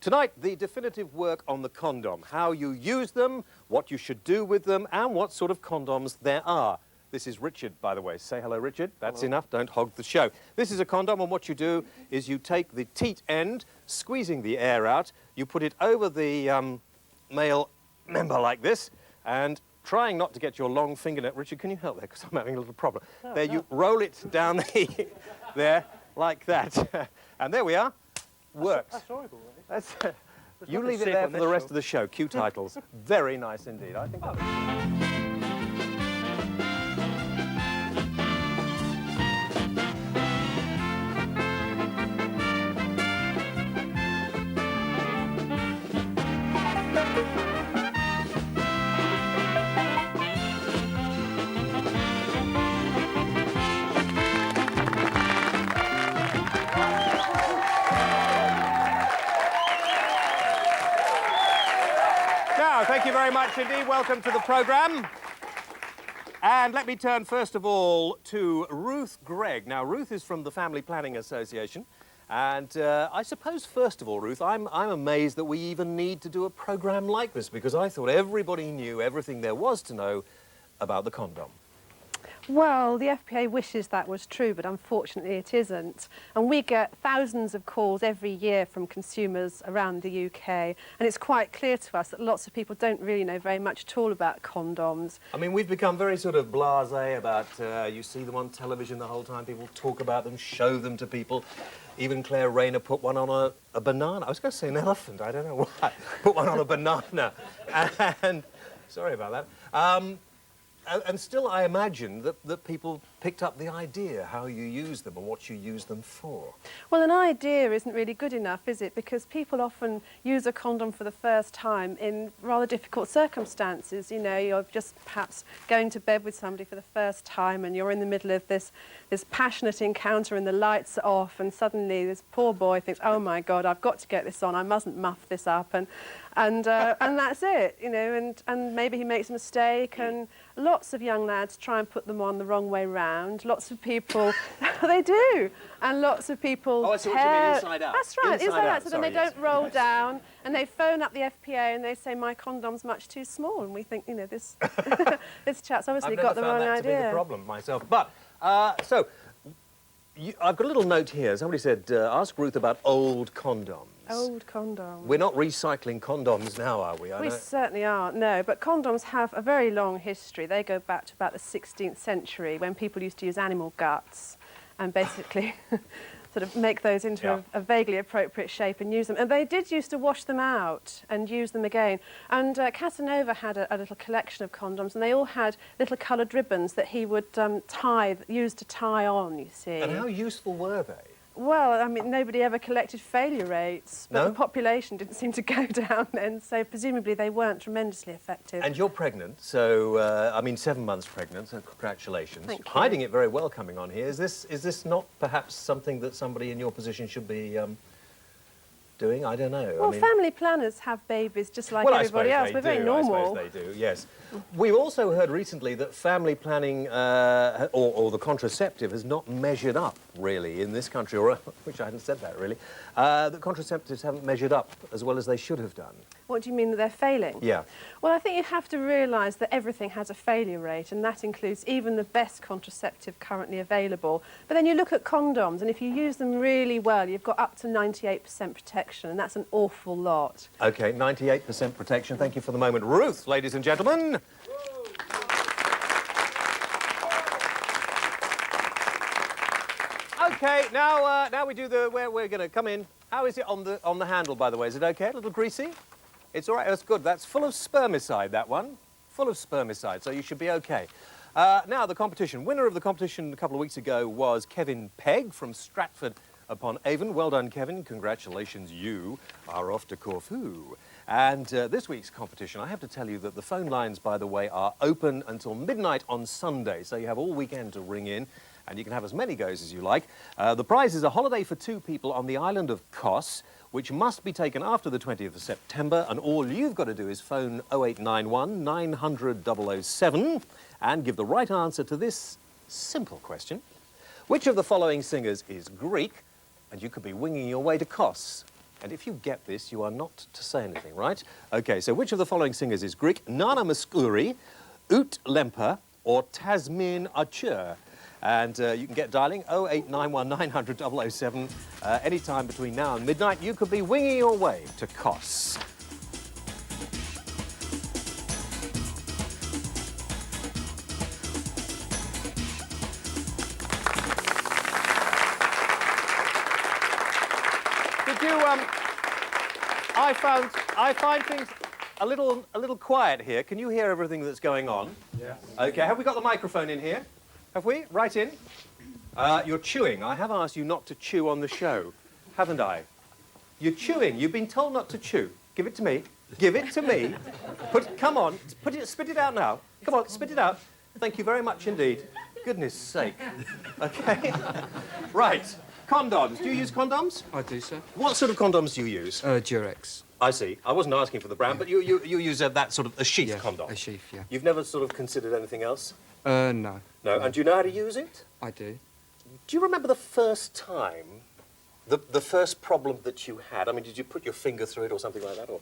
Tonight, the definitive work on the condom, how you use them, what you should do with them, and what sort of condoms there are. This is Richard, by the way. Say hello, Richard. That's enough. Don't hog the show. This is a condom, and what you do is you take the teat end, squeezing the air out, you put it over the male member like this, and trying not to get your long fingernail... Richard, can you help there? Because I'm having a little problem. There, you roll it down there, like that. And there we are. Works. That's horrible, really. That's, you leave it there for the rest of the show. Cue titles. Very nice indeed. I think that... Thank you very much indeed. Welcome to the programme. And let me turn first of all to Ruth Gregg. Now, Ruth is from the Family Planning Association. And I suppose, first of all, Ruth, I'm amazed that we even need to do a programme like this, because I thought everybody knew everything there was to know about the condom. Well, the FPA wishes that was true, but unfortunately it isn't. And we get thousands of calls every year from consumers around the UK, and it's quite clear to us that lots of people don't really know very much at all about condoms. I mean, we've become very sort of blasé about, you see them on television the whole time, people talk about them, show them to people. Even Claire Rayner put one on a banana. I was going to say an elephant, I don't know why. Put one on a banana. And, sorry about that. And still, I imagine that people picked up the idea, how you use them and what you use them for. Well, an idea isn't really good enough, is it? Because people often use a condom for the first time in rather difficult circumstances. You know, you're just perhaps going to bed with somebody for the first time and you're in the middle of this passionate encounter and the lights are off, and suddenly this poor boy thinks, oh my God, I've got to get this on, I mustn't muff this up, and that's it, you know, and maybe he makes a mistake, and lots of young lads try and put them on the wrong way round. Lots of people, they do, and lots of people Oh, I see what you mean, inside out. That's right, inside out, so Sorry, then they don't roll down, and they phone up the FPA and they say, my condom's much too small, and we think, you know, this, this chap's obviously got the wrong idea. I've never found that to be the problem myself. But, so, I've got a little note here. Somebody said, ask Ruth about old condoms. Old condoms. We're not recycling condoms now, are we? We certainly aren't, no. But condoms have a very long history. They go back to about the 16th century, when people used to use animal guts and basically sort of make those into a vaguely appropriate shape and use them. And they did used to wash them out and use them again. And Casanova had a little collection of condoms, and they all had little coloured ribbons that he would use to tie on, you see. And how useful were they? Well, I mean, nobody ever collected failure rates, but No? the population didn't seem to go down then, so presumably they weren't tremendously effective. And you're pregnant, so, I mean, 7 months pregnant, so congratulations. Thank you. Hiding it very well coming on here. Is this not perhaps something that somebody in your position should be doing? I don't know. Well, I mean, family planners have babies just like everybody else. We're very normal. I suppose they do, yes. We've also heard recently that family planning or the contraceptive has not measured up, really, in this country, or which I hadn't said that, really. That contraceptives haven't measured up as well as they should have done. What do you mean, that they're failing? Yeah. Well, I think you have to realise that everything has a failure rate, and that includes even the best contraceptive currently available. But then you look at condoms, and if you use them really well, you've got up to 98% protection, and that's an awful lot. OK, 98% protection. Thank you for the moment. Ruth, ladies and gentlemen. OK, now we do where we're going to come in. How is it on the handle, by the way? Is it OK? A little greasy? It's all right. That's good. That's full of spermicide, that one. Full of spermicide, so you should be OK. Now, the competition. Winner of the competition a couple of weeks ago was Kevin Pegg from Stratford-upon-Avon. Well done, Kevin. Congratulations. You are off to Corfu. And this week's competition, I have to tell you that the phone lines, by the way, are open until midnight on Sunday, so you have all weekend to ring in, and you can have as many goes as you like. The prize is a holiday for 2 people on the island of Kos, which must be taken after the 20th of September, and all you've got to do is phone 0891 900 007 and give the right answer to this simple question. Which of the following singers is Greek? And you could be winging your way to Kos And if you get this, you are not to say anything, right? OK, so which of the following singers is Greek? Nana Mouskouri, Ut Lemper, or Tasmin Achur? And you can get dialing 0891 900 007 any time between now and midnight. You could be winging your way to Kos. Did you, I find things a little quiet here. Can you hear everything that's going on? Yes. OK, have we got the microphone in here? Have we? Right in. You're chewing. I have asked you not to chew on the show, haven't I? You're chewing. You've been told not to chew. Give it to me. Give it to me. Come on. Spit it out now. Come on, spit it out. Thank you very much indeed. Goodness sake. OK. Right. Condoms. Do you use condoms? I do, sir. What sort of condoms do you use? Durex. I see. I wasn't asking for the brand, but you use that sort of a sheath Yeah, condom. a sheath, yeah. You've never sort of considered anything else? No. No. And do you know how to use it? I do. Do you remember the first time, the first problem that you had? I mean, did you put your finger through it or something like that? Or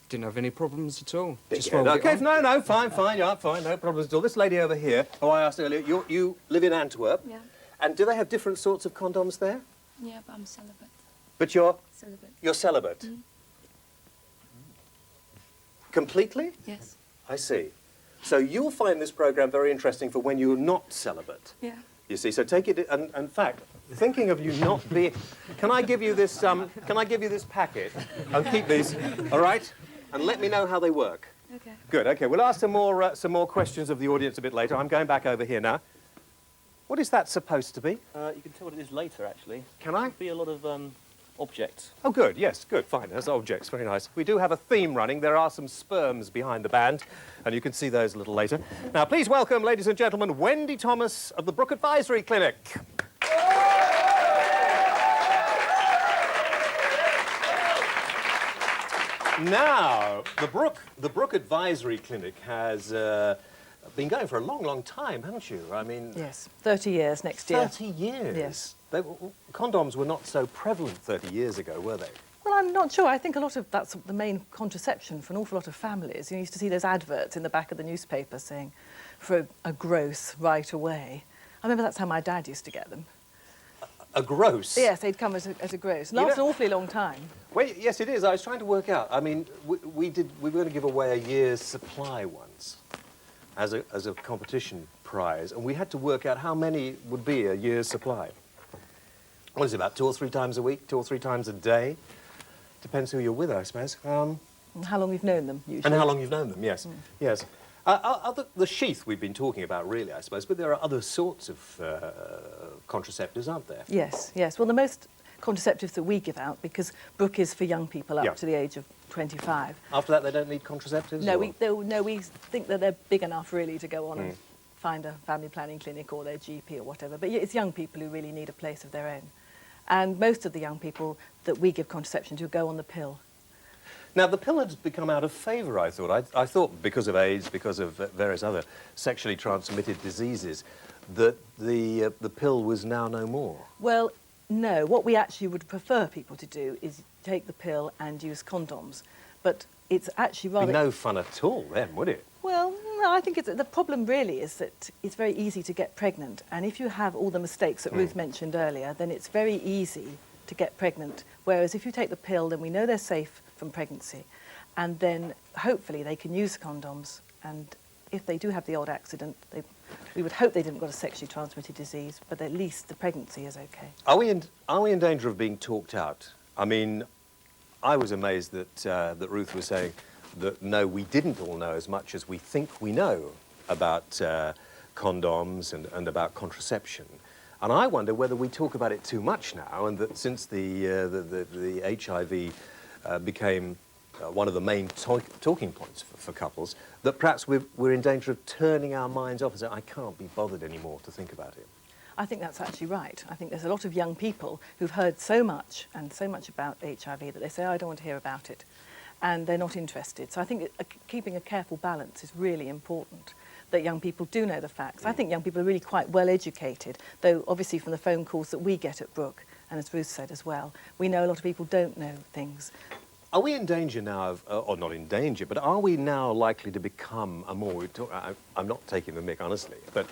Didn't have any problems at all. Just yeah, rolled it okay, on. no, fine, yeah, fine, no problems at all. This lady over here, who I asked earlier, you live in Antwerp. Yeah. And do they have different sorts of condoms there? Yeah, but I'm celibate. But you're Celibate. celibate? Mm. Completely? Yes. I see. So you'll find this programme very interesting for when you're not celibate. Yeah. You see, so take it, and in fact, thinking of you not being... Can I give you this, packet? And keep these, all right? And let me know how they work. Okay. Good, OK. We'll ask some more questions of the audience a bit later. I'm going back over here now. What is that supposed to be? You can tell what it is later, actually. Can I? It'll be a lot of objects. Oh, good, yes, good, fine. There's objects, very nice. We do have a theme running. There are some sperms behind the band, and you can see those a little later. Now, please welcome, ladies and gentlemen, Wendy Thomas of the Brook Advisory Clinic. Now, the Brook Advisory Clinic has been going for a long, long time, haven't you? I mean... Yes, 30 years next year. 30 years? Yes. Condoms were not so prevalent 30 years ago, were they? Well, I'm not sure. I think a lot of that's the main contraception for an awful lot of families. You used to see those adverts in the back of the newspaper saying, for a gross right away. I remember that's how my dad used to get them. A gross? Yes, they'd come as a gross. Lasted an awfully long time. Well, yes, it is. I was trying to work out. I mean, we were going to give away a year's supply once as a competition prize, and we had to work out how many would be a year's supply. What is it, about 2 or 3 times a week, 2 or 3 times a day? Depends who you're with, I suppose. And how long you've known them, usually. And how long you've known them, yes. Yes. The sheath we've been talking about, really, I suppose, but there are other sorts of contraceptives, aren't there? Yes, yes. Well, the most contraceptives that we give out, because Brook is for young people up Yeah. to the age of 25. After that, they don't need contraceptives? No, or? we think that they're big enough, really, to go on and find a family planning clinic or their GP or whatever. But it's young people who really need a place of their own. And most of the young people that we give contraception to go on the pill. Now, the pill has become out of favour, I thought. I thought because of AIDS, because of various other sexually transmitted diseases, that the pill was now no more. Well, no. What we actually would prefer people to do is take the pill and use condoms. But it's actually rather... It'd be no fun at all then, would it? Well, no, I think the problem really is that it's very easy to get pregnant. And if you have all the mistakes that Ruth mentioned earlier, then it's very easy to get pregnant. Whereas if you take the pill, then we know they're safe from pregnancy. And then hopefully they can use condoms. And if they do have the odd accident, we would hope they didn't got a sexually transmitted disease, but at least the pregnancy is okay. Are we in danger of being talked out? I mean, I was amazed that Ruth was saying that, no, we didn't all know as much as we think we know about condoms and about contraception. And I wonder whether we talk about it too much now, and that since the HIV became one of the main talking points for couples, that perhaps we're in danger of turning our minds off and saying, I can't be bothered anymore to think about it. I think that's actually right. I think there's a lot of young people who've heard so much about HIV that they say, oh, I don't want to hear about it. And they're not interested. So I think keeping a careful balance is really important, that young people do know the facts. I think young people are really quite well educated, though obviously from the phone calls that we get at Brook and as Ruth said as well, we know a lot of people don't know things. Are we in danger now of, or not in danger, but are we now likely to become a more, I'm not taking the mick, honestly, but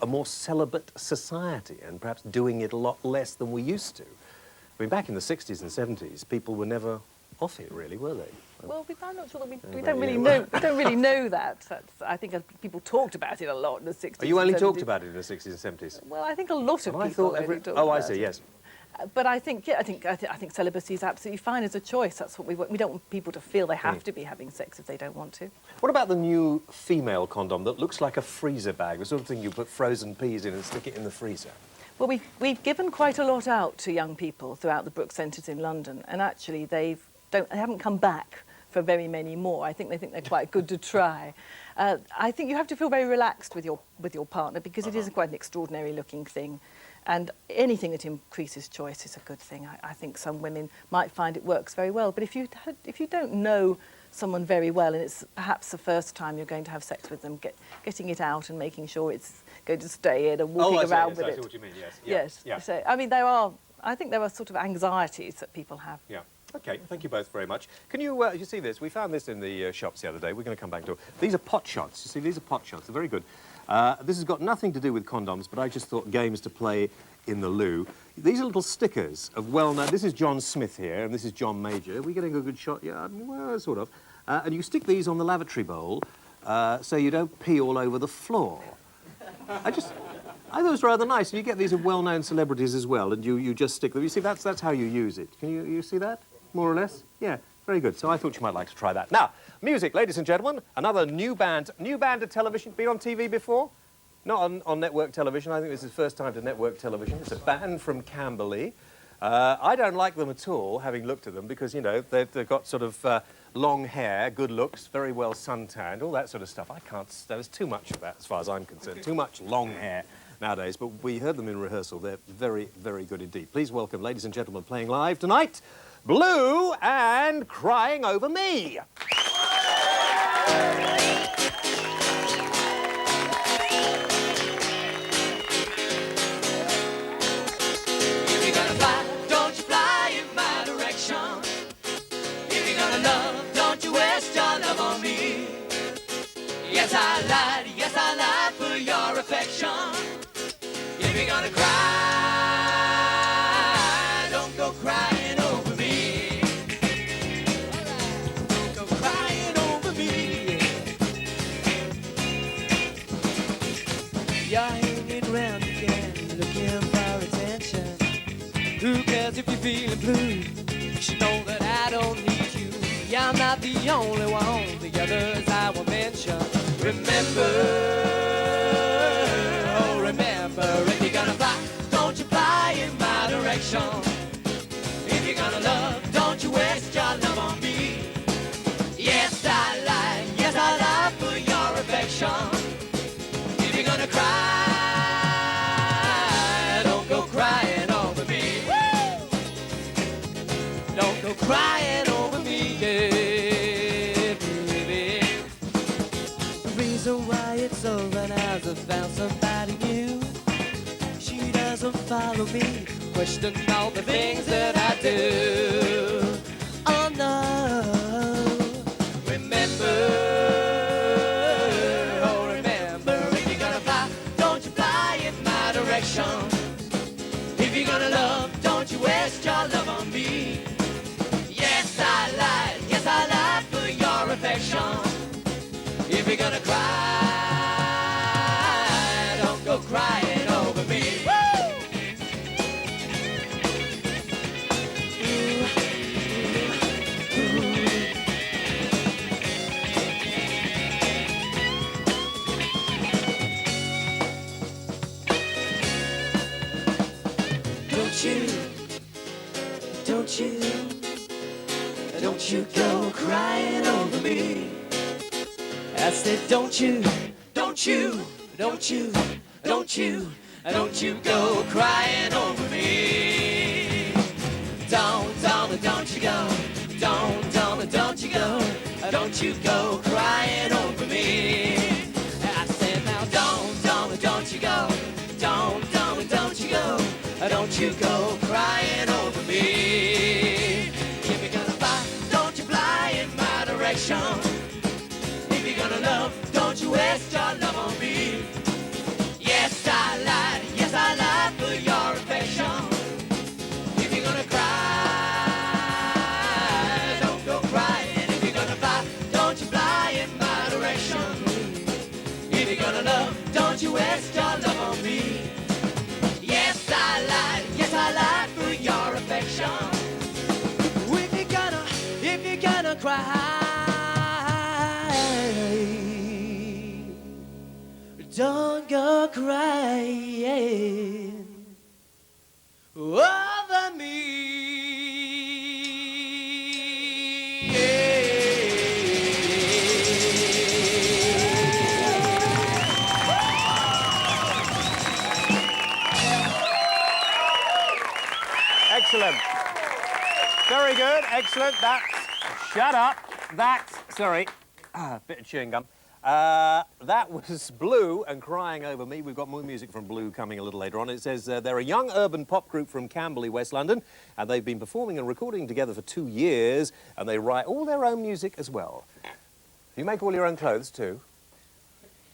a more celibate society and perhaps doing it a lot less than we used to? I mean, back in the 60s and 70s, people were never off it, really, were they? Well, I'm not sure that we don't really know. We don't really know that. I think people talked about it a lot in the 60s. Oh, you only and 70s. talked about it in the 60s and 70s? Well, I think a lot of I people thought only talked oh, I about see, it. yes. But I think, yeah, I think celibacy is absolutely fine as a choice. That's what we want. We don't want people to feel they have to be having sex if they don't want to. What about the new female condom that looks like a freezer bag, the sort of thing you put frozen peas in and stick it in the freezer? Well, we've given quite a lot out to young people throughout the Brooks Centres in London, and actually they haven't come back for very many more. I think they think they're quite good to try. I think you have to feel very relaxed with your partner because it is quite an extraordinary looking thing. And anything that increases choice is a good thing. I think some women might find it works very well. But if you don't know someone very well and it's perhaps the first time you're going to have sex with them, getting it out and making sure it's going to stay in and walking around with it. I see what you mean, yes. Yes. Yeah. So, I mean, I think there are sort of anxieties that people have. Yeah. Okay, thank you both very much. Can you see this? We found this in the shops the other day. We're going to come back to it. These are pot shots. You see, these are pot shots. They're very good. This has got nothing to do with condoms, but I just thought games to play in the loo. These are little stickers of well-known... This is John Smith here, and this is John Major. Are we getting a good shot? Yeah, well, sort of. And you stick these on the lavatory bowl so you don't pee all over the floor. I thought it was rather nice. And you get these of well-known celebrities as well, and you just stick them. You see, that's how you use it. Can you see that, more or less? Yeah, very good. So I thought you might like to try that. Now, music, ladies and gentlemen. Another new band of television. Been on TV before? Not on network television. I think this is the first time to network television. It's a band from Camberley. I don't like them at all, having looked at them, because, you know, they've got sort of long hair, good looks, very well suntanned, all that sort of stuff. I can't... There's too much of that, as far as I'm concerned. Too much long hair nowadays. But we heard them in rehearsal. They're very, very good indeed. Please welcome, ladies and gentlemen, playing live tonight, Blue and Crying Over Me. Yes, I lied for your affection. If you're gonna cry, don't go crying over me. Don't go crying over me. You're hanging around again, looking for attention. Who cares if you're feeling blue? You should know that I don't need you. Yeah, I'm not the only one, the others I will mention. Remember, oh remember, if you're gonna fly, don't you fly in my direction. If you're gonna love, don't you waste your love on me. Yes, I lie for your affection. If you're gonna cry, don't go crying over me. Woo! Don't go crying over me, yeah. Why it's over now I've found somebody new. She doesn't follow me, question all the things that I do. Oh no, remember, oh remember, if you're gonna fly, don't you fly in my direction. If you're gonna love, don't you waste your love on me. Yes, I lied for your affection. If you're gonna cry, don't go crying over me. Woo! Don't you go crying over me. I said, don't you go crying over me. Don't you go, don't you go crying over me. I said, now don't you go, don't you go crying affection. If you're gonna love, don't you waste your love on me. Yes, I lied for your affection. If you're gonna cry, don't go crying. If you're gonna fly, don't you fly in my direction. If you're gonna love, don't you waste your love on me. Yes, I lied for your affection. If you're gonna cry, don't go crying over me. Excellent. Very good. Excellent. That's... Shut up. That's... Sorry. Bit of chewing gum. That was Blue and Crying Over Me. We've got more music from Blue coming a little later on. It says they're a young urban pop group from Camberley, West London, and they've been performing and recording together for 2 years, and they write all their own music as well. You make all your own clothes too?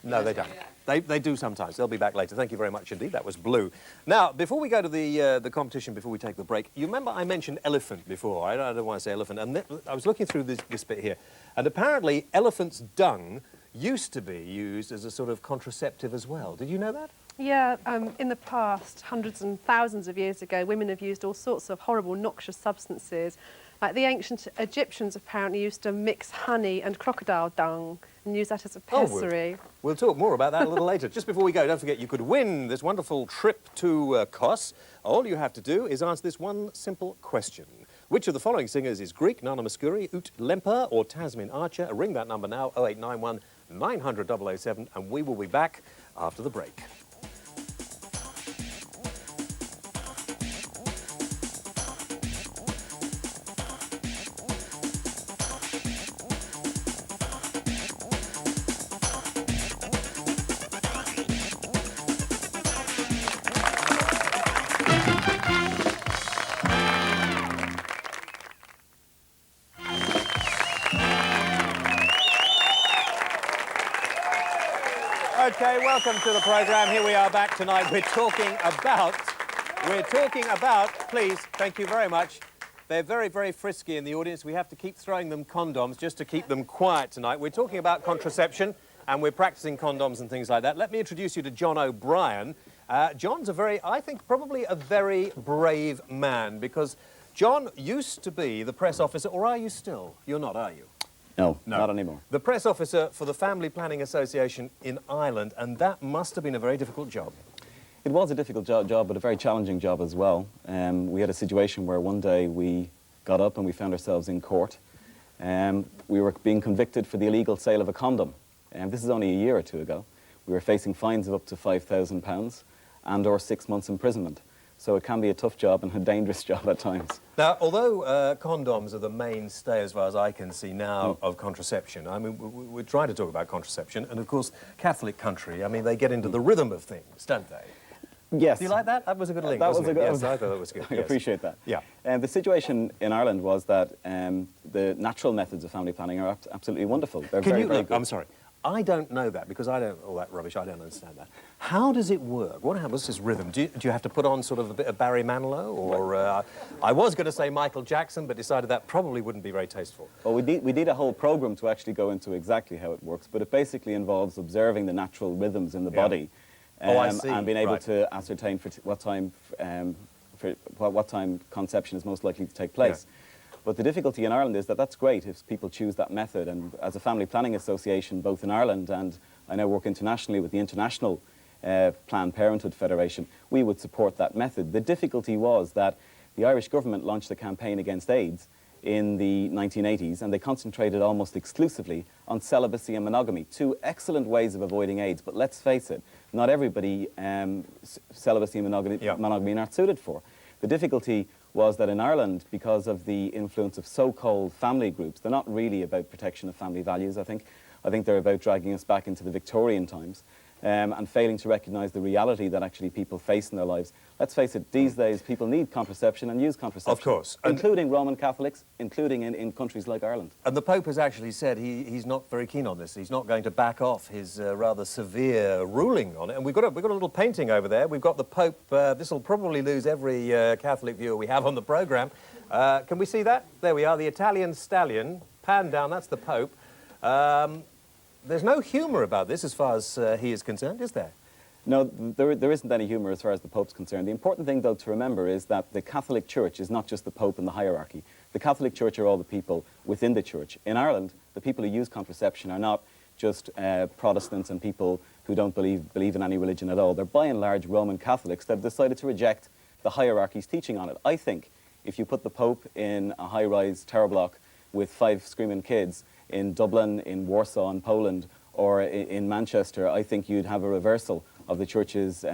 No, they don't. They do sometimes. They'll be back later. Thank you very much indeed. That was Blue. Now, before we go to the competition, before we take the break, you remember I mentioned elephant before. I don't want to say elephant. And I was looking through this bit here, and apparently elephant's dung used to be used as a sort of contraceptive as well. Did you know that? Yeah, in the past, hundreds and thousands of years ago, women have used all sorts of horrible, noxious substances. Like the ancient Egyptians apparently used to mix honey and crocodile dung and use that as a pessary. We'll talk more about that a little later. Just before we go, don't forget you could win this wonderful trip to Kos. All you have to do is answer this one simple question. Which of the following singers is Greek, Nana Mouskouri, Ut Lemper or Tasmin Archer? Ring that number now, 0891 900 007, and we will be back after the break. Okay, welcome to the programme. Here we are back tonight. We're talking about, please, thank you very much. They're very, very frisky in the audience. We have to keep throwing them condoms just to keep them quiet tonight. We're talking about contraception, and we're practicing condoms and things like that. Let me introduce you to John O'Brien. John's I think, probably a very brave man, because John used to be the press officer, or are you still? You're not, are you? No, not anymore. The press officer for the Family Planning Association in Ireland, and that must have been a very difficult job. It was a difficult job, but a very challenging job as well. We had a situation where one day we got up and we found ourselves in court. We were being convicted for the illegal sale of a condom. This is only a year or two ago. We were facing fines of up to £5,000 and or 6 months imprisonment. So it can be a tough job and a dangerous job at times. Now, although condoms are the mainstay, as far as I can see now, of contraception, I mean, we're trying to talk about contraception, and of course, Catholic country, I mean, they get into the rhythm of things, don't they? Yes. Do you like that? That was a good link, That wasn't was a it? good, Yes, I thought that was good. I Yes. appreciate that. Yeah. The situation in Ireland was that the natural methods of family planning are absolutely wonderful. They're very good. I'm sorry. I don't know that, because I don't, all that rubbish, I don't understand that. How does it work? What happens, this rhythm? Do you have to put on sort of a bit of Barry Manilow? Or, I was going to say Michael Jackson, but decided that probably wouldn't be very tasteful. Well, we need a whole program to actually go into exactly how it works, but it basically involves observing the natural rhythms in the body. I see. And being able Right. to ascertain what time conception is most likely to take place. Yeah. But the difficulty in Ireland is that that's great if people choose that method. And as a family planning association, both in Ireland and I now work internationally with the International Planned Parenthood Federation, we would support that method. The difficulty was that the Irish government launched a campaign against AIDS in the 1980s, and they concentrated almost exclusively on celibacy and monogamy, two excellent ways of avoiding AIDS. But let's face it, not everybody celibacy and monogamy are not suited for. The difficulty was that in Ireland, because of the influence of so-called family groups, they're not really about protection of family values, I think. I think they're about dragging us back into the Victorian times. and failing to recognise the reality that actually people face in their lives. Let's face it, these days people need contraception and use contraception. Of course. Including Roman Catholics, including in countries like Ireland. And the Pope has actually said he's not very keen on this. He's not going to back off his rather severe ruling on it. And we've got a little painting over there. We've got the Pope. This will probably lose every Catholic viewer we have on the programme. Can we see that? There we are, the Italian stallion. Pan down, that's the Pope. There's no humour about this as far as he is concerned, is there? No, there isn't any humour as far as the Pope's concerned. The important thing, though, to remember is that the Catholic Church is not just the Pope and the hierarchy. The Catholic Church are all the people within the Church. In Ireland, the people who use contraception are not just Protestants and people who don't believe in any religion at all. They're by and large Roman Catholics that have decided to reject the hierarchy's teaching on it. I think if you put the Pope in a high-rise tower block with 5 screaming kids in Dublin, in Warsaw, in Poland, or in Manchester, I think you'd have a reversal of the Church's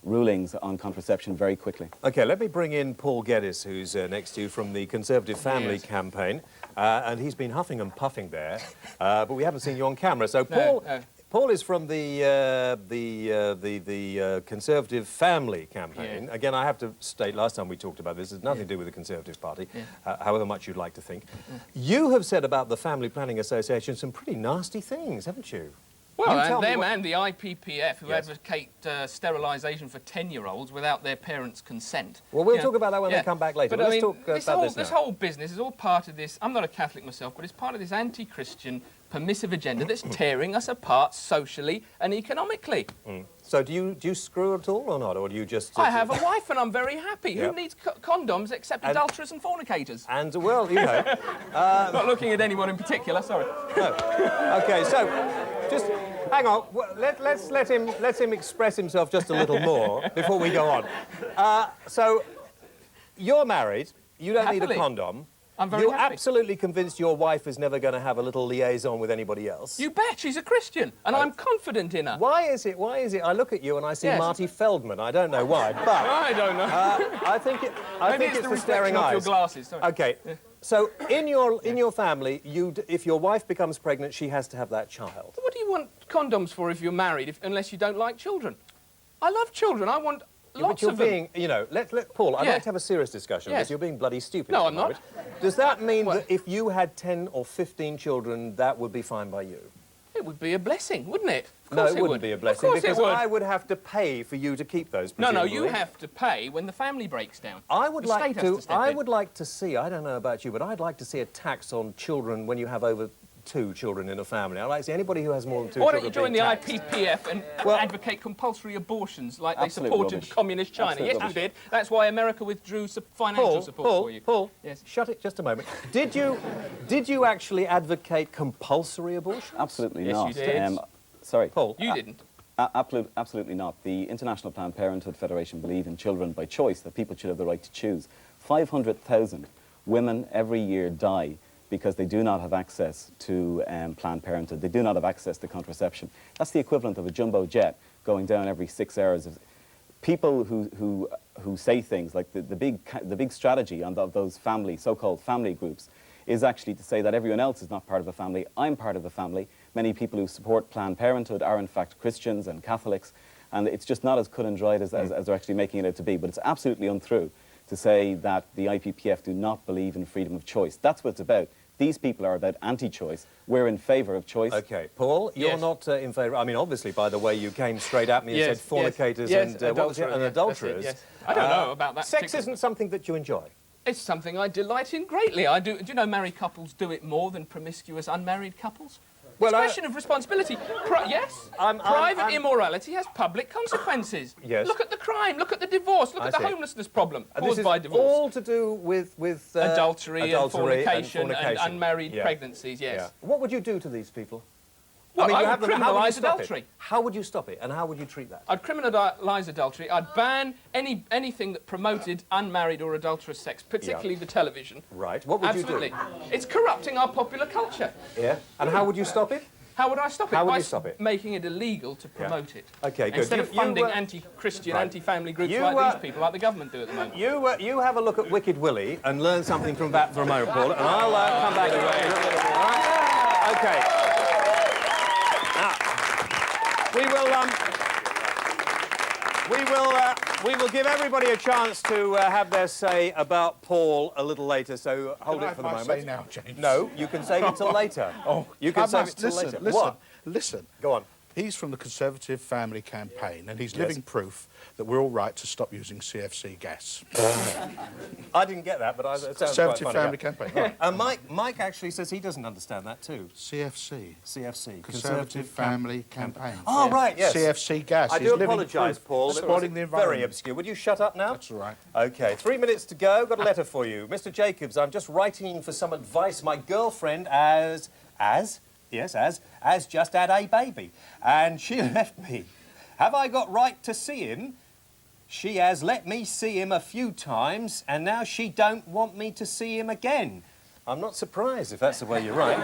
rulings on contraception very quickly. OK, let me bring in Paul Geddes, who's next to you from the Conservative Family Campaign. And he's been huffing and puffing there, but we haven't seen you on camera. So, Paul, Paul is from the Conservative Family Campaign. Yeah. Again, I have to state, last time we talked about this, it's nothing to do with the Conservative Party, however much you'd like to think. You have said about the Family Planning Association some pretty nasty things, haven't you? Well, and them and the IPPF, who advocate sterilisation for 10-year-olds without their parents' consent. Well, we'll talk about that when they come back later. But let's talk about this now. This whole business is all part of this. I'm not a Catholic myself, but it's part of this anti-Christian, permissive agenda that's tearing us apart socially and economically. So do you screw at all or not, or do you just... I have a wife and I'm very happy. Who needs condoms except adulterers and fornicators? And, well, you know... Not looking at anyone in particular, sorry. No. OK, so just... Hang on, let's let him express himself just a little more before we go on. So, you're married, you don't need a condom. I'm very You're happy. absolutely convinced your wife is never going to have a little liaison with anybody else. You bet, she's a Christian, and I'm confident in her. Why is it? I look at you and I see Marty Feldman. I don't know why, but... I don't know. I think it's the staring reflection of eyes. your glasses. Sorry. OK, so in your family, if your wife becomes pregnant, she has to have that child. What do you want condoms for if you're married, unless you don't like children? I love children. I want lots but of them. you're being, you know, Paul, I'd like to have a serious discussion because you're being bloody stupid. No, at I'm the not. moment. Does that mean that if you had 10 or 15 children, that would be fine by you? It would be a blessing, wouldn't it? No, it wouldn't be a blessing Of course because it would. I would have to pay for you to keep those. No, Presumably. you have to pay when the family breaks down. I would The like state has to. to step I in. would like to see. I don't know about you, but I'd like to see a tax on children when you have over 2 children in a family. I'd like to see anybody who has more than 2 Why children. don't you join the being taxed. IPPF and advocate compulsory abortions like they Absolute supported rubbish. communist China? Absolute Yes, rubbish. you did. That's why America withdrew financial support for you. Paul, Yes. shut it just a moment. Did you actually advocate compulsory abortion? Absolutely Yes, not. you did. Sorry. Paul, you didn't. Absolutely not. The International Planned Parenthood Federation believe in children by choice, that people should have the right to choose. 500,000 women every year die because they do not have access to Planned Parenthood. They do not have access to contraception. That's the equivalent of a jumbo jet going down every 6 hours. People who say things like the big strategy on those so-called family groups is actually to say that everyone else is not part of a family. I'm part of a family. Many people who support Planned Parenthood are in fact Christians and Catholics, and it's just not as cut and dried as they're actually making it out to be. But it's absolutely untrue to say that the IPPF do not believe in freedom of choice. That's what it's about. These people are about anti-choice. We're in favour of choice. OK, Paul, you're not in favour. I mean, obviously, by the way, you came straight at me and said fornicators and what was it? And adulterers. Yes. I don't know about that. Sex isn't something that you enjoy. It's something I delight in greatly. I do. Do you know married couples do it more than promiscuous unmarried couples? Well, it's a question of responsibility. Yes, private immorality has public consequences. Yes. Look at the crime, look at the divorce, look at the homelessness problem caused by divorce. All to do with adultery and fornication and unmarried pregnancies, yes. Yeah. What would you do to these people? Well, I have would them, how would you criminalise stop adultery. it? How would you stop it, and how would you treat that? I'd criminalise adultery. I'd ban anything that promoted unmarried or adulterous sex, particularly the television. Right. What would Absolutely. you do? It's corrupting our popular culture. Yeah. And how would you stop it? How would I stop it? How would By you stop it? making it illegal to promote it. OK, good. Instead of funding anti-Christian, anti-family groups like these people, like the government do at the moment. You have a look at Wicked Willie and learn something from that for a moment, Paul, and I'll come back to you. OK. Now, we will... We will give everybody a chance to have their say about Paul a little later, so hold it for the moment. Say now, James? No, you can save it till later. Oh, you can save it must till listen, later. listen, What? listen. Go on. He's from the Conservative Family Campaign, and he's living proof that we're all right to stop using CFC gas. I didn't get that, but it sounds Conservative quite funny, Family Campaign. Right. And Mike actually says he doesn't understand that too. CFC. CFC. Conservative Family Campaign. Oh, right, yes. CFC gas. I He's do living apologise, proof Paul. of It was spoiling the environment. very obscure. Would you shut up now? That's all right. OK, 3 minutes to go. Got a letter for you. Mr Jacobs, I'm just writing for some advice. My girlfriend has just had a baby, and she left me. Have I got right to see him? She has let me see him a few times, and now she don't want me to see him again. I'm not surprised if that's the way you write.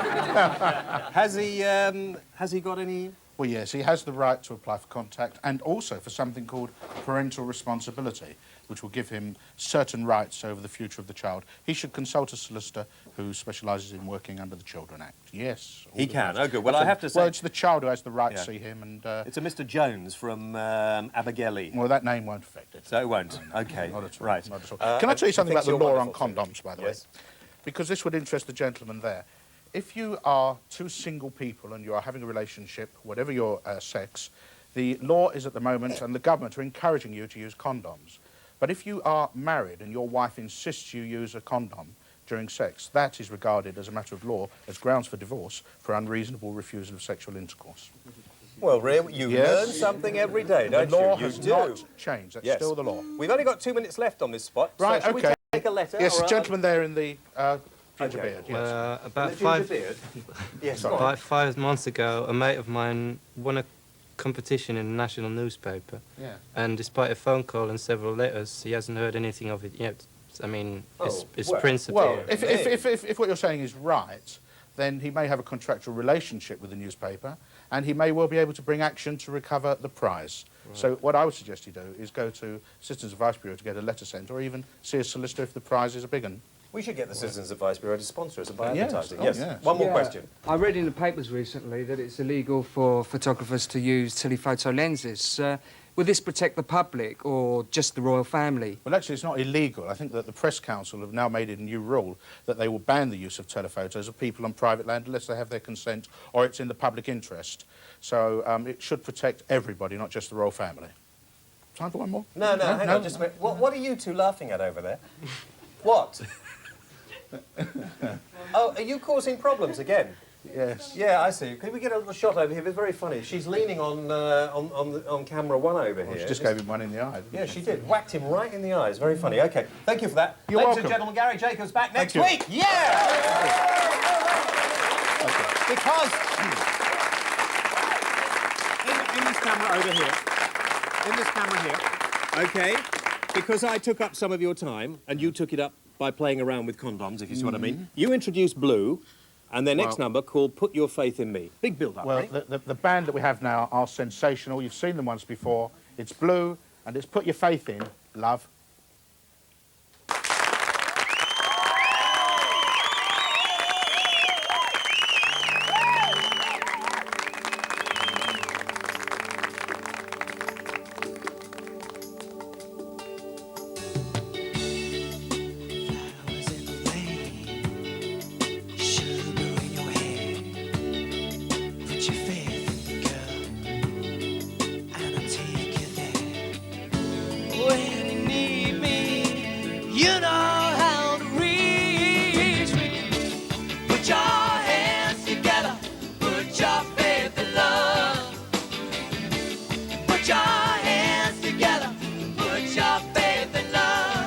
Has he got any... Well, yes, he has the right to apply for contact and also for something called parental responsibility, which will give him certain rights over the future of the child. He should consult a solicitor who specialises in working under the Children Act. Yes. He can. Oh, good. Well, I have to say... Well, it's the child who has the right to see him, and... It's a Mr Jones from Abergele. Well, that name won't affect it. So it won't? OK. Not at all. Right. Not at all. Can I tell you something about the law on condoms, by the way? Yes. Because this would interest the gentleman there. If you are two single people and you are having a relationship, whatever your sex, the law is at the moment, and the government are encouraging you to use condoms. But if you are married and your wife insists you use a condom during sex, that is regarded as a matter of law as grounds for divorce for unreasonable refusal of sexual intercourse. Well, Ray, you learn something every day, don't you? The law You has do. not changed. That's Yes. still the law. We've only got 2 minutes left on this spot. Right, so shall OK. we take a letter? Yes, or the gentleman there in the ginger Okay. beard, yes. About The ginger beard? Yes, go on. about 5 months ago, a mate of mine won a competition in a national newspaper. Yeah. And despite a phone call and several letters, he hasn't heard anything of it yet. I mean, it's principle. Well, if what you're saying is right, then he may have a contractual relationship with the newspaper, and he may well be able to bring action to recover the prize. Right. So what I would suggest you do is go to Citizens Advice Bureau to get a letter sent, or even see a solicitor if the prize is a big one. We should get the Citizens Advice Bureau to sponsor us by Yes. advertising. Oh, Yes. yes. One more question. I read in the papers recently that it's illegal for photographers to use telephoto lenses. Will this protect the public or just the royal family? Well, actually, it's not illegal. I think that the Press Council have now made it a new rule that they will ban the use of telephotos of people on private land unless they have their consent or it's in the public interest. So it should protect everybody, not just the royal family. Time for one more? No, hang on, just a minute. What are you two laughing at over there? What? Oh, are you causing problems again? Yes. Yeah, I see. Can we get a little shot over here? It's very funny. She's leaning on camera one over here. She just gave him one in the eye. Yeah, she did. Whacked him right in the eyes. Very funny. OK, thank you for that. You're Ladies welcome. and gentlemen, Gary Jacobs back next you. week. Yeah! Because in this camera over here, OK, because I took up some of your time and you took it up by playing around with condoms, if you see what I mean. You introduced Blue, and their next number called Put Your Faith in Me. Big build-up, Well, right? the band that we have now are sensational. You've seen them once before. It's Blue, and it's Put Your Faith in, Love. Flowers in the rain, sugar in your hair. Put your faith in me, girl, and I'll take you there. When you need me, you know how to reach me. Put your hands together, put your faith in love. Put your hands together, put your faith in love.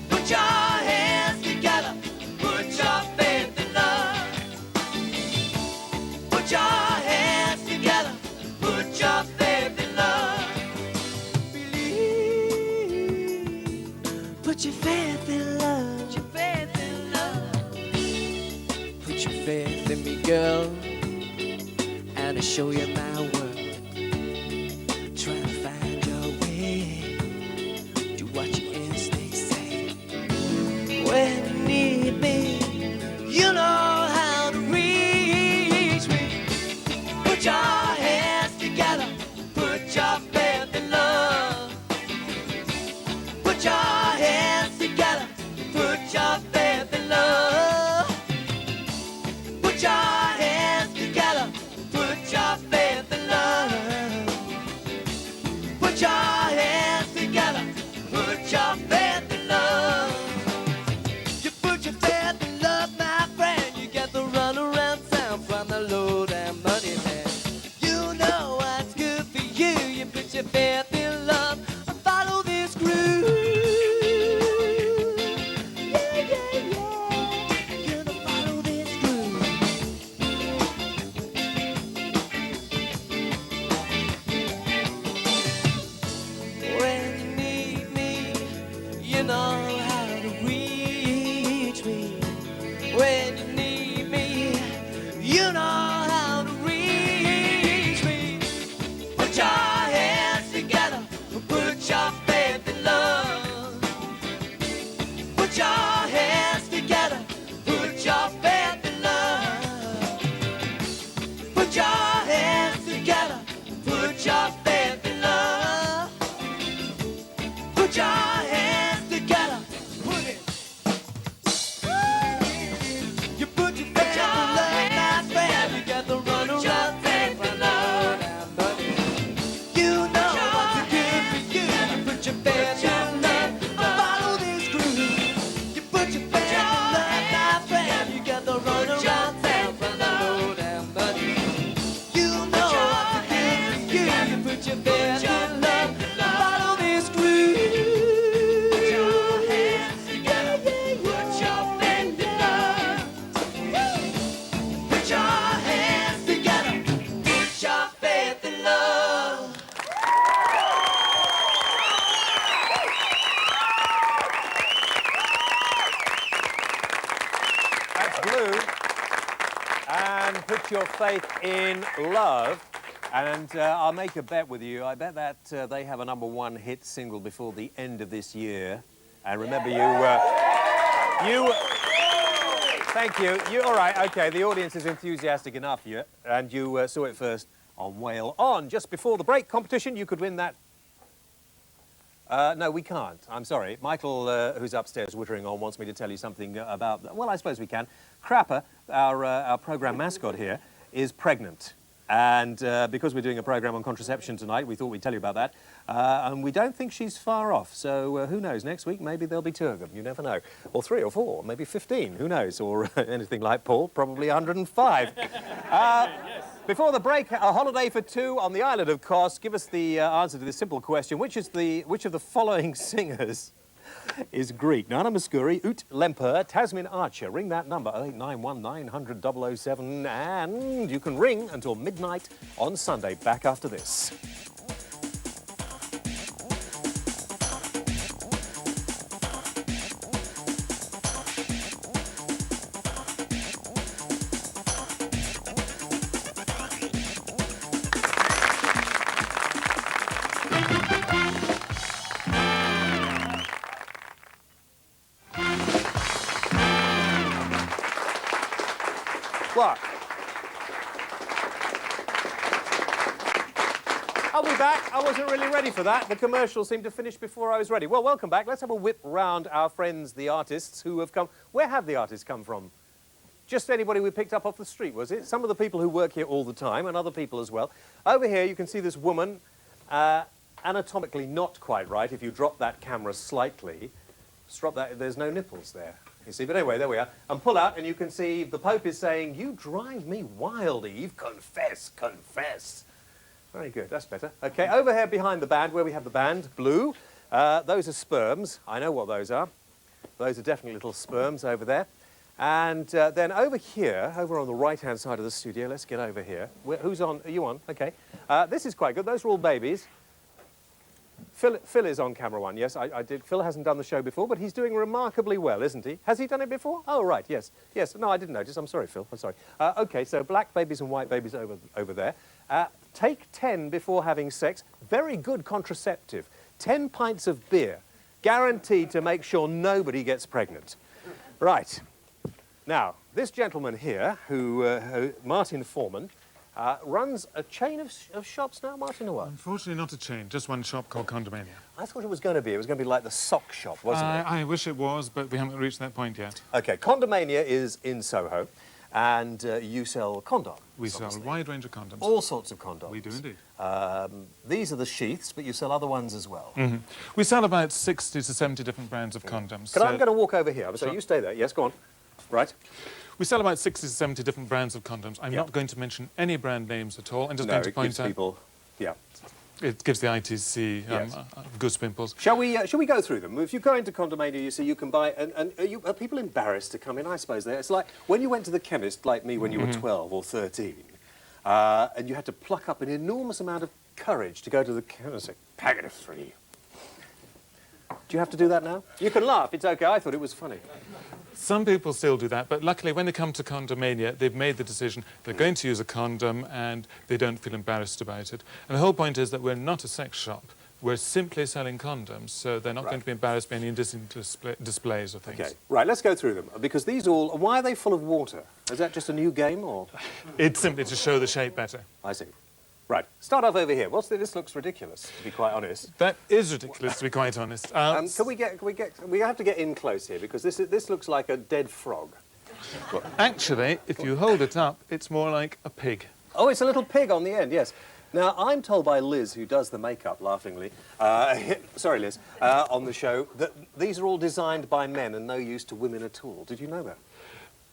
Put your hands together, put your faith in love. Put your hands together, put your faith in love. Believe, put your faith in love, put your faith in love. Put your faith in me, girl, and I'll show you my world. Trying to find your way, do what your instincts say. When you need me, you know how to reach me. Put your hands together, put your faith in love. and put your faith in love. And I'll make a bet with you. I bet that they have a #1 hit single before the end of this year. And remember, thank you. All right, okay, the audience is enthusiastic enough here. And you saw it first on Whale On. Just before the break competition, you could win that. No, we can't. I'm sorry. Michael, who's upstairs wittering on, wants me to tell you something about... Well, I suppose we can. Crapper, our programme mascot here, is pregnant. And because we're doing a programme on contraception tonight, we thought we'd tell you about that. And we don't think she's far off. So who knows? Next week, maybe there'll be 2 of them. You never know. Or 3 or 4, maybe 15. Who knows? Or anything like Paul, probably 105. Before the break, a holiday for 2 on the island of Kos. Give us the answer to this simple question. Which of the following singers is Greek? Nana Mouskouri, Ut Lemper, Tasmin Archer. Ring that number, 0891 900 007, and you can ring until midnight on Sunday. Back after this. What? I'll be back. I wasn't really ready for that. The commercial seemed to finish before I was ready. Well, welcome back. Let's have a whip round our friends, the artists, who have come. Where have the artists come from? Just anybody we picked up off the street, was it? Some of the people who work here all the time, and other people as well. Over here, you can see this woman, anatomically not quite right. If you drop that camera slightly, drop that, there's no nipples there. You see, but anyway, there we are. And pull out, and you can see the Pope is saying, "You drive me wild, Eve. Confess, confess." Very good, that's better. Okay, over here behind the band, where we have the band, blue, those are sperms. I know what those are. Those are definitely little sperms over there. And then over here, over on the right-hand side of the studio, let's get over here. Who's on? Are you on? Okay. This is quite good. Those are all babies. Phil is on camera 1, yes, I did. Phil hasn't done the show before, but he's doing remarkably well, isn't he? Has he done it before? Oh, right, yes. Yes, no, I didn't notice. I'm sorry, Phil, I'm sorry. OK, so black babies and white babies over there. Take 10 before having sex. Very good contraceptive. 10 pints of beer. Guaranteed to make sure nobody gets pregnant. Right. Now, this gentleman here, Martin Foreman, runs a chain of shops now, Martin, or what? Unfortunately, not a chain, just one shop called Condomania. I thought it was going to be. It was going to be like the sock shop, wasn't it? I wish it was, but we haven't reached that point yet. OK, Condomania is in Soho, and you sell condoms. We sell a wide range of condoms. All sorts of condoms. We do indeed. These are the sheaths, but you sell other ones as well. Mm-hmm. We sell about 60 to 70 different brands of condoms. I'm going to walk over here. So you stay there. Yes, go on. Right. We sell about 60 to 70 different brands of condoms. I'm not going to mention any brand names at all. I'm just going to point out... people... Yeah. It gives the ITC goose pimples. Shall we go through them? If you go into Condomania, you see you can buy... And are people embarrassed to come in? I suppose they're... It's like when you went to the chemist, like me, when you were 12 or 13, and you had to pluck up an enormous amount of courage to go to the chemist and say, packet of 3. Do you have to do that now? You can laugh. It's OK. I thought it was funny. Some people still do that, but luckily when they come to Condomania, they've made the decision they're going to use a condom and they don't feel embarrassed about it. And the whole point is that we're not a sex shop. We're simply selling condoms, so they're not going to be embarrassed by any indecent displays or things. OK. Right, let's go through them, because these all... Why are they full of water? Is that just a new game, or...? It's simply to show the shape better. I see. Right, start off over here. This looks ridiculous, to be quite honest. That is ridiculous, to be quite honest. We have to get in close here, because this looks like a dead frog. Well, actually, if you hold it up, it's more like a pig. Oh, it's a little pig on the end, yes. Now, I'm told by Liz, who does the makeup, laughingly, sorry, Liz, on the show, that these are all designed by men and no use to women at all. Did you know that?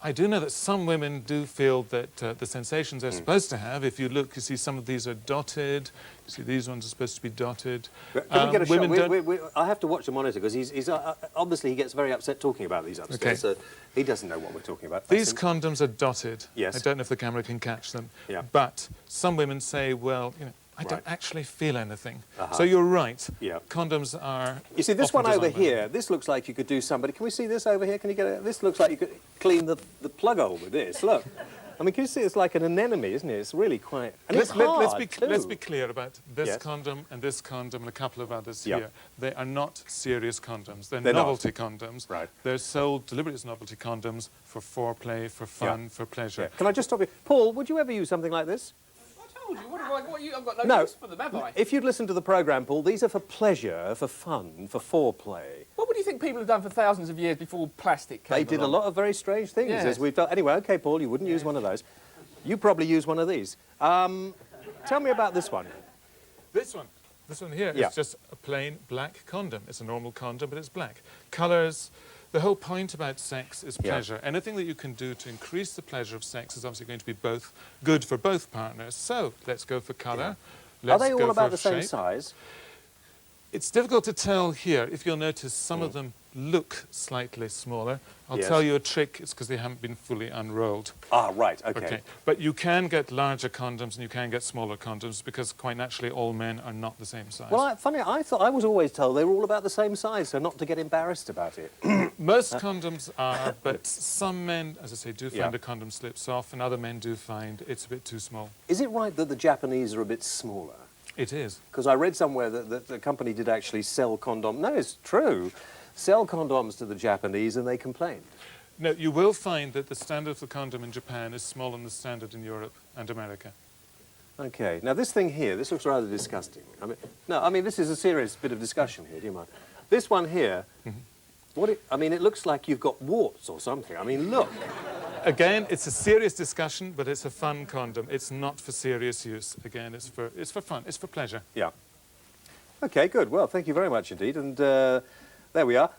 I do know that some women do feel that the sensations they're supposed to have, if you look, you see some of these are dotted, you see these ones are supposed to be dotted. Can we get a shot? I have to watch the monitor, because he's obviously he gets very upset talking about these upstairs, so he doesn't know what we're talking about. These condoms are dotted. Yes. I don't know if the camera can catch them. Yeah. But some women say, well, you know, I don't actually feel anything. So you're right. Yeah. Condoms are... You see, this one over here, this looks like you could do somebody... Can we see this over here? Can you get it? This looks like you could clean the plug hole with this. Look. I mean, can you see it's like an anemone, isn't it? It's really quite... And it's let's hard, be clear about this Yes. condom and this condom and a couple of others Yep. here. They are not serious condoms. They're They're not. novelty condoms. Right. They're sold deliberately as novelty condoms for foreplay, for fun, for pleasure. Yeah. Can I just stop you? Paul, would you ever use something like this? I told you, I've got no, No. use for them, have I? If you'd listened to the programme, Paul, these are for pleasure, for fun, for foreplay. What would you think people have done for thousands of years before plastic came They did a along? lot of very strange things, Yes. as we've done. Anyway, OK, Paul, you wouldn't use one of those. You probably use one of these. Tell me about this one. This one here Yeah. is just a plain black condom. It's a normal condom, but it's black. Colours. The whole point about sex is Yeah. pleasure. Anything that you can do to increase the pleasure of sex is obviously going to be both good for both partners. So let's go for colour. Are Let's they go all about for the same shape. size? It's difficult to tell here. If you'll notice, some of them look slightly smaller. I'll Yes. tell you a trick. It's because they haven't been fully unrolled. Ah, right, OK. Okay. But you can get larger condoms and you can get smaller condoms because quite naturally all men are not the same size. Well, funny, I was always told they were all about the same size, so not to get embarrassed about it. Most condoms are, but some men, as I say, do find Yeah. a condom slips off and other men do find it's a bit too small. Is it right that the Japanese are a bit smaller? It is. Because I read somewhere that the company did actually sell condoms. No, it's true. Sell condoms to the Japanese and they complained. No, you will find that the standard for condom in Japan is smaller than the standard in Europe and America. OK. Now, this thing here, this looks rather disgusting. I mean, this is a serious bit of discussion here, do you mind? This one here, it looks like you've got warts or something. I mean, look. Again, it's a serious discussion, but it's a fun condom. It's not for serious use. Again, it's for fun. It's for pleasure. Yeah. OK, good. Well, thank you very much indeed. And there we are.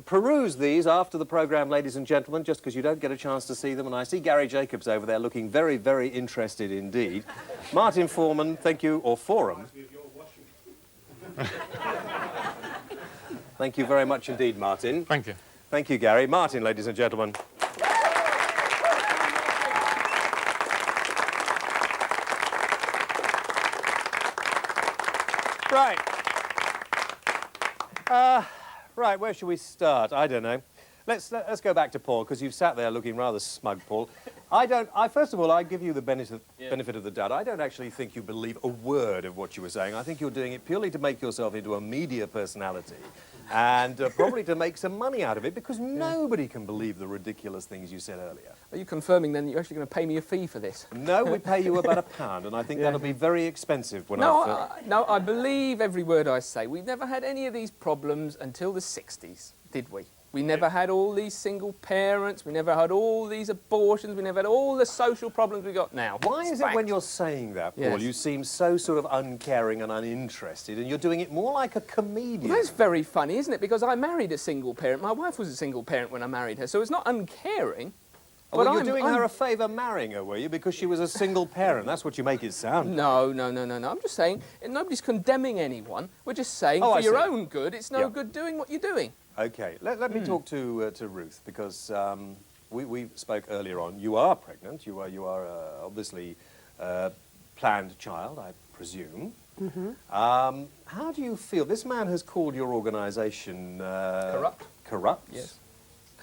Peruse these after the programme, ladies and gentlemen, just because you don't get a chance to see them. And I see Gary Jacobs over there looking very, very interested indeed. Martin Foreman, thank you, or Forum. Thank you very much indeed, Martin. Thank you. Thank you, Gary. Martin, ladies and gentlemen. Right. Right, where should we start? I don't know. Let's go back to Paul, because you've sat there looking rather smug, Paul. First of all, I give you the benefit of the doubt. I don't actually think you believe a word of what you were saying. I think you're doing it purely to make yourself into a media personality and probably to make some money out of it, because nobody can believe the ridiculous things you said earlier. Are you confirming then that you're actually going to pay me a fee for this? No, we pay you about £1, and I think that'll be very expensive when No, no, I believe every word I say. We never had any of these problems until the 60s, did we? We never had all these single parents, we never had all these abortions, we never had all the social problems we got now. Why It's is it fact. when you're saying that, Paul, Yes. you seem so sort of uncaring and uninterested, and you're doing it more like a comedian? Well, that's very funny, isn't it? Because I married a single parent. My wife was a single parent when I married her, so it's not uncaring. Oh, well, but you're I'm- doing I'm- her a favour marrying her, were you? Because she was a single parent. That's what you make it sound. No. I'm just saying, nobody's condemning anyone. We're just saying, Oh, for I your see. own good, it's no Yeah. good doing what you're doing. OK, let me talk to Ruth, because we spoke earlier on. You are pregnant. You are obviously planned child, I presume. Mm-hmm. How do you feel? This man has called your organisation... Corrupt. Corrupt? Yes.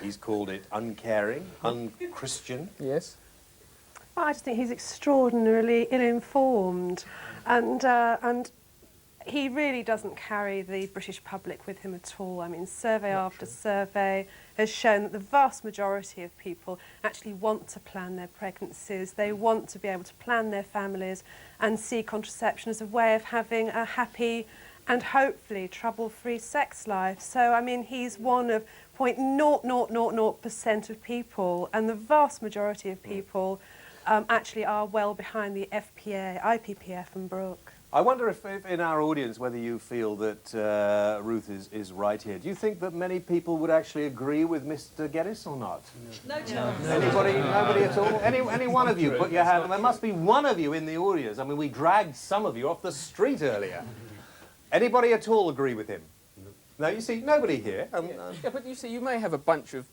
He's called it uncaring, unchristian. Yes. Well, I just think he's extraordinarily ill-informed, and he really doesn't carry the British public with him at all. I mean, survey after survey has shown that the vast majority of people actually want to plan their pregnancies. They want to be able to plan their families and see contraception as a way of having a happy and hopefully trouble-free sex life. So, I mean, he's one of 0.0000% of people, and the vast majority of people actually are well behind the FPA, IPPF and Brooke. I wonder if in our audience whether you feel that Ruth is right here. Do you think that many people would actually agree with Mr. Geddes or not? No chance. Anybody? Nobody at all? Any one of you put your hand? There must be one of you in the audience. I mean, we dragged some of you off the street earlier. Anybody at all agree with him? No, you see, nobody here. Yeah, but you see, you may have a bunch of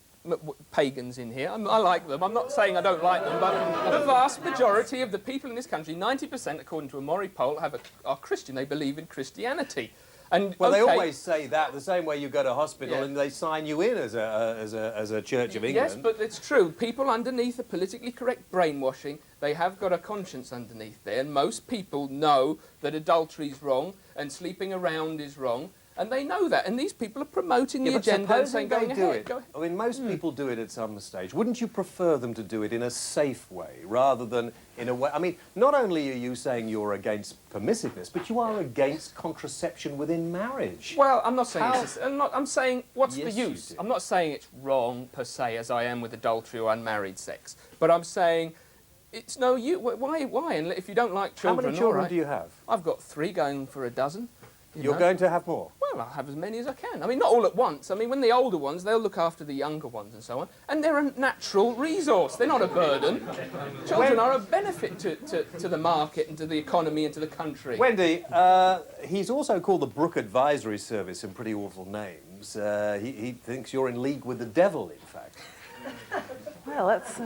pagans in here. I like them. I'm not saying I don't like them, but the vast majority of the people in this country, 90%, according to a Maury poll, are Christian. They believe in Christianity. And Well, they okay, always say that the same way you go to hospital Yeah. and they sign you in as a Church of England. Yes, but it's true. People underneath the politically correct brainwashing, they have got a conscience underneath there, and most people know that adultery is wrong and sleeping around is wrong, and they know that. And these people are promoting the but agenda and supposing saying, they go do ahead, it. go ahead. I mean, most people do it at some stage. Wouldn't you prefer them to do it in a safe way rather than in a way? I mean, not only are you saying you're against permissiveness, but you are against contraception within marriage. Well, I'm not saying How- it's... I'm saying, what's Yes, the you use? do. I'm not saying it's wrong, per se, as I am with adultery or unmarried sex. But I'm saying it's no use. Why? And if you don't like How children, many children all right. do you have? I've got 3 going for a dozen. You're know. going to have more. Well, I'll have as many as I can. I mean, not all at once. I mean, when the older ones, they'll look after the younger ones and so on. And they're a natural resource. They're not a burden. Children are a benefit to the market and to the economy and to the country. Wendy, he's also called the Brook Advisory Service, some pretty awful names. He thinks you're in league with the devil, in fact. Well, that's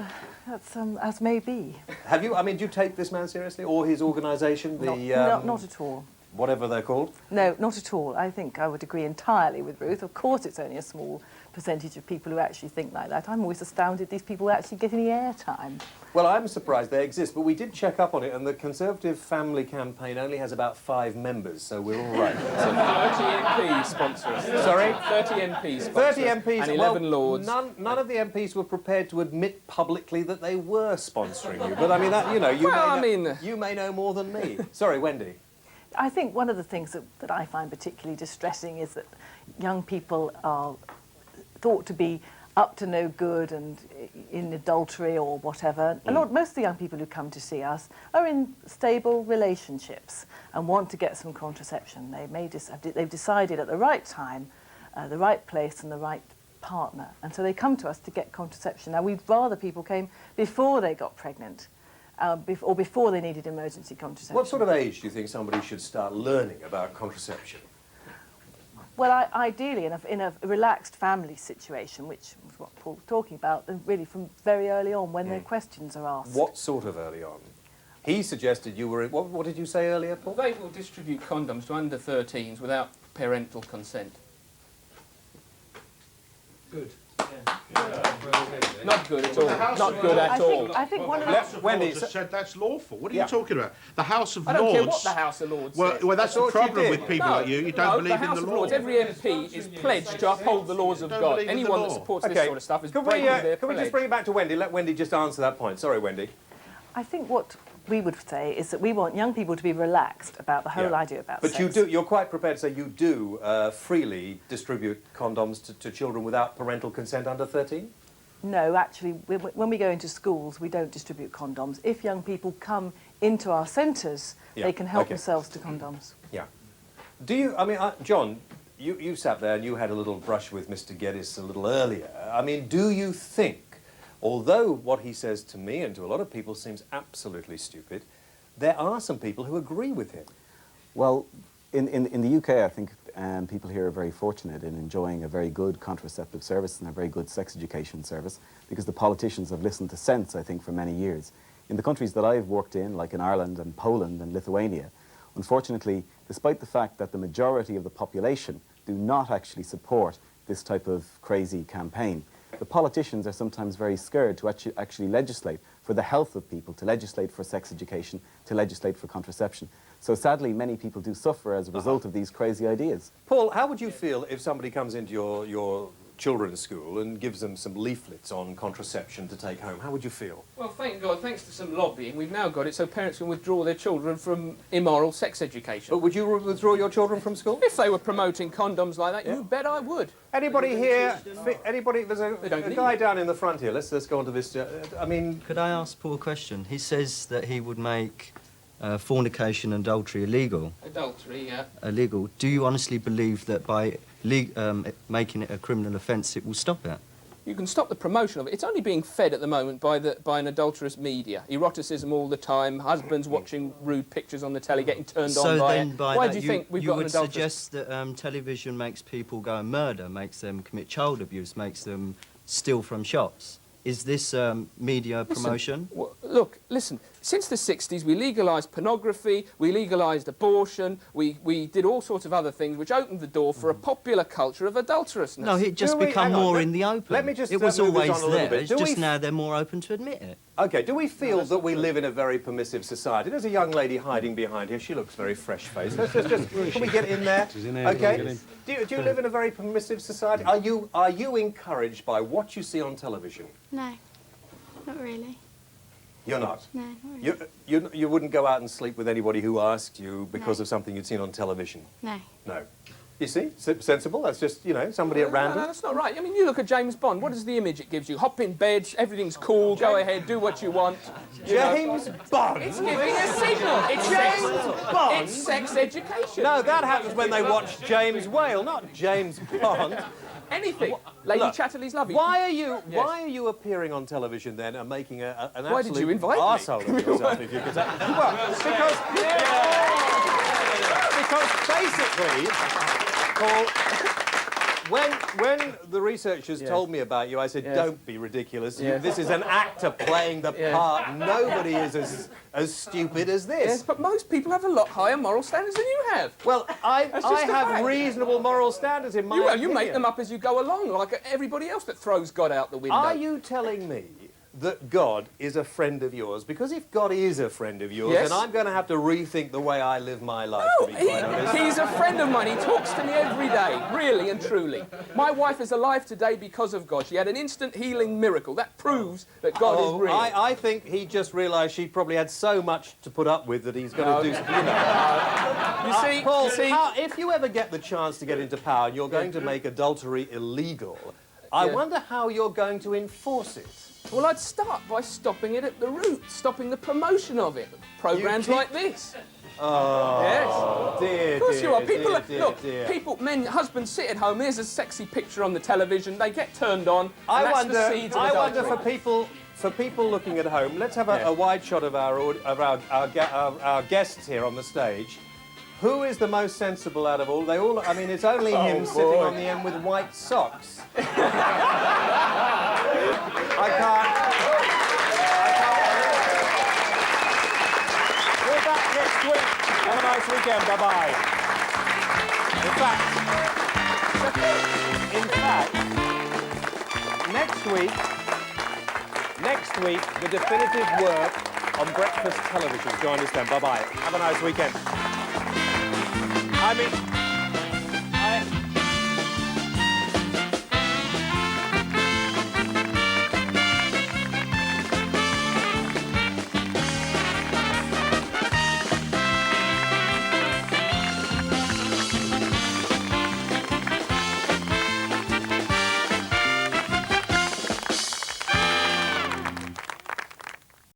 as may be. Have you? I mean, do you take this man seriously, or his organisation, the Not at all. whatever they're called? No, not at all. I think I would agree entirely with Ruth. Of course, it's only a small percentage of people who actually think like that. I'm always astounded these people actually get any airtime. Well, I'm surprised they exist, but we did check up on it, and the Conservative Family Campaign only has about 5 members, so we're all right. So 30 MPs sponsor us. Sorry? 30 MPs sponsor 30 us, MPs, and 11 well, lords. None of the MPs were prepared to admit publicly that they were sponsoring you. But I mean, that, you know, you may know more than me. Sorry, Wendy. I think one of the things that I find particularly distressing is that young people are thought to be up to no good and in adultery or whatever. Most of the young people who come to see us are in stable relationships and want to get some contraception. They've decided at the right time, the right place and the right partner. And so they come to us to get contraception. Now, we'd rather people came before they got pregnant. Or before they needed emergency contraception. What sort of age do you think somebody should start learning about contraception? Well, ideally, in a relaxed family situation, which is what Paul's talking about, and really from very early on when their questions are asked. What sort of early on? He suggested you were in... What did you say earlier, Paul? They will distribute condoms to under 13s without parental consent. Good. Not good at all. Not good at all. I think one of the... House of Wendy, Lords has said that's lawful. What are Yeah. you talking about? The House of I don't Lords... care what the House of Lords says. Well, that's the thought you problem did. with people like you. You don't believe the House in of the law. Lords, every MP is pledged to uphold the laws of Don't God. believe in the Anyone that law. supports this sort of stuff is Can breaking their we pledge. just bring it back to Wendy? Let Wendy just answer that point. Sorry, Wendy. I think what we would say is that we want young people to be relaxed about the whole Yeah. idea about But sex. you're quite prepared to say you do freely distribute condoms to children without parental consent under 13? No, actually, when we go into schools, we don't distribute condoms. If young people come into our centres, Yeah, they can help okay. themselves to condoms. Yeah. Do you, I mean, John, you sat there and you had a little brush with Mr. Geddes a little earlier. I mean, do you think, although what he says to me and to a lot of people seems absolutely stupid, there are some people who agree with him? Well, in the UK, I think people here are very fortunate in enjoying a very good contraceptive service and a very good sex education service because the politicians have listened to sense, I think, for many years. In the countries that I've worked in, like in Ireland and Poland and Lithuania, unfortunately, despite the fact that the majority of the population do not actually support this type of crazy campaign, the politicians are sometimes very scared to actually legislate for the health of people, to legislate for sex education, to legislate for contraception. So sadly, many people do suffer as a result of these crazy ideas. Paul, how would you feel if somebody comes into your children's school and gives them some leaflets on contraception to take home? How would you feel? Well, thank God, thanks to some lobbying, we've now got it so parents can withdraw their children from immoral sex education. But would you withdraw your children from school? If they were promoting condoms like that, you bet I would. Anybody here? Anybody? There's a don't need guy it. down in the front here. Let's go on to this. I mean, Could I ask Paul a question? He says that he would make fornication and adultery illegal. Adultery, yeah. Illegal. Do you honestly believe that by making it a criminal offence, it will stop it? You can stop the promotion of it. It's only being fed at the moment by an adulterous media. Eroticism all the time, husbands watching rude pictures on the telly, getting turned on by it. Why do you think we've got an would adulterous... suggest that television makes people go and murder, makes them commit child abuse, makes them steal from shops. Is this media promotion? Well, look, listen, since the 60s we legalised pornography, we legalised abortion, we did all sorts of other things which opened the door for a popular culture of adulterousness. No, it just become more in the open. Let me just it was move this always on a little there. bit. It's just now they're more open to admit it. OK, do we feel that we live in a very permissive society? There's a young lady hiding behind here. She looks very fresh-faced. Let's just can we get in there? OK. Do you live in a very permissive society? Are you encouraged by what you see on television? No, not really. You're not? No, not really. You wouldn't go out and sleep with anybody who asked you because of something you'd seen on television? No. No. You see? Sensible. That's just, you know, somebody at random. No, that's not right. I mean, you look at James Bond. What is the image it gives you? Hop in bed, everything's cool, go ahead, do what you want. James Bond? It's giving a signal. It's James Bond? It's sex education. No, that happens when they watch James Whale, not James Bond. Anything. Lady Look, Chatterley's Love. Why are you appering on television then and making an absolute Why did you invite me? arsehole of yourself, if you could say? Well, because basically, Paul, when the researchers told me about you, I said, don't be ridiculous. This is an actor playing the part. Nobody is as stupid as this. Yes, but most people have a lot higher moral standards than you have. Well, I That's just a have fact. reasonable moral standards in my opinion. You make them up as you go along, like everybody else that throws God out the window. Are you telling me that God is a friend of yours? Because if God is a friend of yours, Yes. then I'm going to have to rethink the way I live my life, No, to be quite honest. he's a friend of mine. He talks to me every day, really and truly. My wife is alive today because of God. She had an instant healing miracle. That proves that God is real. I think he just realised she probably had so much to put up with that he's going to do something, you know. You see, Paul, you see, if you ever get the chance to get into power and you're going to make adultery illegal, I wonder how you're going to enforce it. well, I'd start by stopping it at the root, stopping the promotion of it. Programs like this. Oh, Yes. dear, Of course dear, you are. dear, People, dear, dear. people, men, husbands sit at home. There's a sexy picture on the television. They get turned on. And I that's the wonder. seeds of I wonder adultery. for people looking at home. Let's have a wide shot of our guests here on the stage. Who is the most sensible out of all? They all. I mean, it's only him sitting on the end with white socks. I can't. We're back next week. Have a nice weekend. Bye bye. In fact, next week, the definitive work on breakfast television. Join us then. Bye bye. Have a nice weekend. I mean.